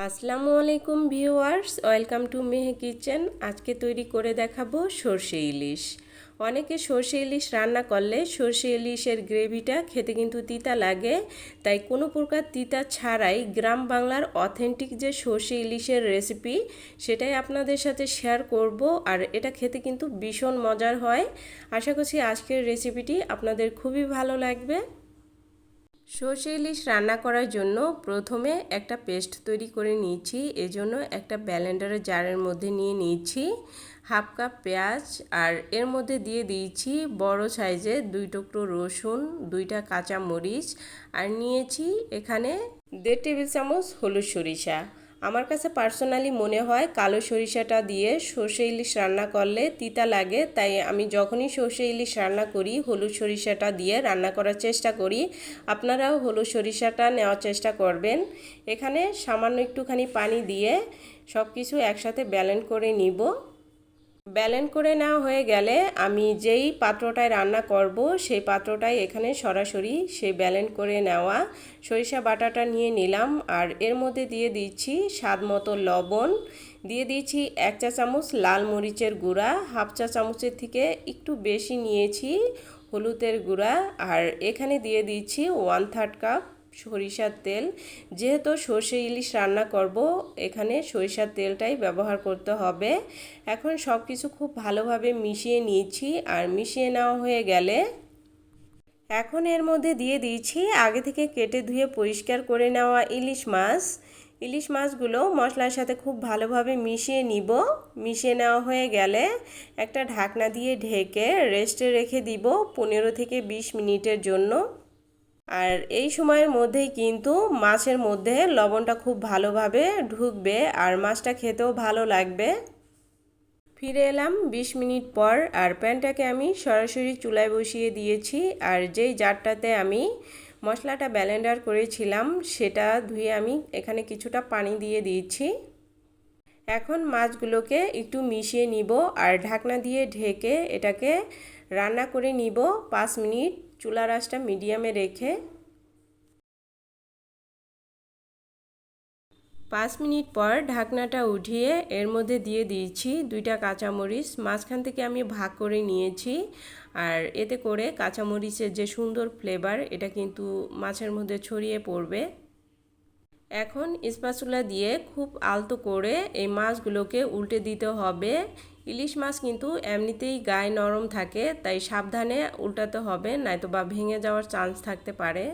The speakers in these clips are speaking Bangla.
আসসালামু আলাইকুম ভিউয়ার্স, ওয়েলকাম টু মেহে কিচেন। আজকে তৈরি করে দেখাবো সরষে ইলিশ। অনেকে সরষে ইলিশ রান্না করলে সরষে ইলিশের গ্রেভিটা খেতে কিন্তু তিতা লাগে, তাই কোনো প্রকার তিতা ছাড়াই গ্রাম বাংলার অথেন্টিক যে সরষে ইলিশের রেসিপি সেটাই আপনাদের সাথে শেয়ার করব। আর এটা খেতে কিন্তু ভীষণ মজার হয়। আশা করছি আজকের রেসিপিটি আপনাদের খুবই ভালো লাগবে। সরষে ইলিশ রান্না করার জন্য প্রথমে একটা পেস্ট তৈরি করে নিয়েছি। এজন্য একটা ব্লেন্ডারের জারের মধ্যে নিয়ে নিয়েছি হাফ কাপ পেঁয়াজ, আর এর মধ্যে দিয়ে দিয়েছি বড় সাইজের 2 টুকরো রসুন, 2টা কাঁচা মরিচ, আর নিয়েছি এখানে 1.5 টেবিল চামচ হলুদ সরিষা। আমার কাছে পার্সোনালি মনে হয় কালো সরিষাটা দিয়ে সরষে ইলিশ রান্না করলে তিতা লাগে, তাই আমি যখনই সরষে ইলিশ রান্না করি হলুদ সরিষাটা দিয়ে রান্না করার চেষ্টা করি। আপনারাও হলুদ সরিষাটা নেওয়ার চেষ্টা করবেন। এখানে সামান্য একটুখানি পানি দিয়ে সব কিছু একসাথে ব্লেন্ড করে নিব। ব্লেন্ড করে নেওয়া হয়ে গেলে আমি যেই পাত্রটায় রান্না করব সেই পাত্রটাই এখানে সরাসরি সেই ব্লেন্ড করে নেওয়া সরিষা বাটাটা নিয়ে নিলাম। আর এর মধ্যে দিয়ে দিচ্ছি স্বাদ মতো লবণ, দিয়ে দিচ্ছি 1 চা চামচ লাল মরিচের গুঁড়া, হাফ চা চামচের থেকে একটু বেশি নিয়েছি হলুদের গুঁড়া, আর এখানে দিয়ে দিচ্ছি 1/3 কাপ সরিষার তেল। যেহেতু সরষে ইলিশ রান্না করব এখানে সরিষার তেলটাই ব্যবহার করতে হবে। এখন সব কিছু খুব ভালোভাবে মিশিয়ে নিয়েছি। আর মিশিয়ে নেওয়া হয়ে গেলে এখন এর মধ্যে দিয়ে দিয়েছি আগে থেকে কেটে ধুয়ে পরিষ্কার করে নেওয়া ইলিশ মাছ। ইলিশ মাছগুলো মশলার সাথে খুব ভালোভাবে মিশিয়ে নিব। মিশিয়ে নেওয়া হয়ে গেলে একটা ঢাকনা দিয়ে ঢেকে রেস্টে রেখে দিব 15 থেকে 20 মিনিটের জন্য। আর এই সময়ের মধ্যেই কিন্তু মাছের মধ্যে লবণটা খুব ভালোভাবে ঢুকবে আর মাছটা খেতেও ভালো লাগবে। ফিরে এলাম 20 মিনিট পর। আর প্যানটাকে আমি সরাসরি চুলায় বসিয়ে দিয়েছি। আর যেই জারটাতে আমি মশলাটা ব্লেন্ডার করেছিলাম সেটা ধুয়ে আমি এখানে কিছুটা পানি দিয়ে দিয়েছি। এখন মাছগুলোকে একটু মিশিয়ে নিব আর ঢাকনা দিয়ে ঢেকে এটাকে রান্না করে নিব 5 মিনিট চুলার আঁচটা মিডিয়ামে রেখে। 5 মিনিট পর ঢাকনাটা উঠিয়ে এর মধ্যে দিয়ে দিয়েছি 2টা কাঁচামরিচ, মাঝখান থেকে আমি ভাগ করে নিয়েছি। আর এতে করে কাঁচামরিচের যে সুন্দর ফ্লেভার এটা কিন্তু মাছের মধ্যে ছড়িয়ে পড়বে। এখন স্প্যাচুলা দিয়ে খুব আলতো করে এই মাছগুলোকে উল্টে দিতে হবে। ইলিশ মাছ কিন্তু এমনিতেই গায়ে নরম থাকে, তাই সাবধানে উল্টাতে হবে, নয়তোবা ভেঙে যাওয়ার চান্স থাকতে পারে।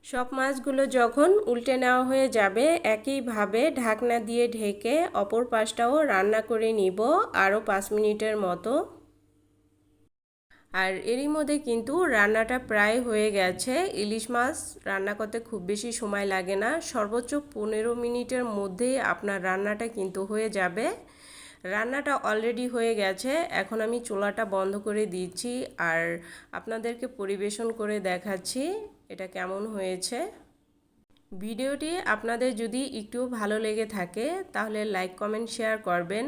সব মাছগুলো যখন উল্টে নেওয়া হয়ে যাবে একইভাবে ঢাকনা দিয়ে ঢেকে অপর পাশটাও রান্না করে নিব আরও 5 মিনিটের মতো। আর এরই মধ্যে কিন্তু রান্নাটা প্রায় হয়ে গেছে। ইলিশ মাছ রান্না করতে খুব বেশি সময় লাগে না, সর্বোচ্চ 15 মিনিটের মধ্যেই আপনার রান্নাটা কিন্তু হয়ে যাবে। রান্নাটা অলরেডি হয়ে গেছে। এখন আমি চুলাটা বন্ধ করে দিচ্ছি আর আপনাদেরকে পরিবেশন করে দেখাচ্ছি এটা কেমন হয়েছে। ভিডিওটি আপনাদের যদি একটু ভালো লেগে থাকে তাহলে লাইক কমেন্ট শেয়ার করবেন।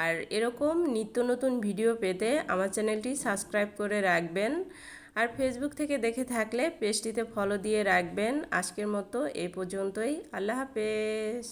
আর এরকম নিত্য নতুন ভিডিও পেতে আমার চ্যানেলটি সাবস্ক্রাইব করে রাখবেন। আর ফেসবুক থেকে দেখে থাকলে পেজটিতে ফলো দিয়ে রাখবেন। আজকের মতো এই পর্যন্তই। আল্লাহ হাফেজ।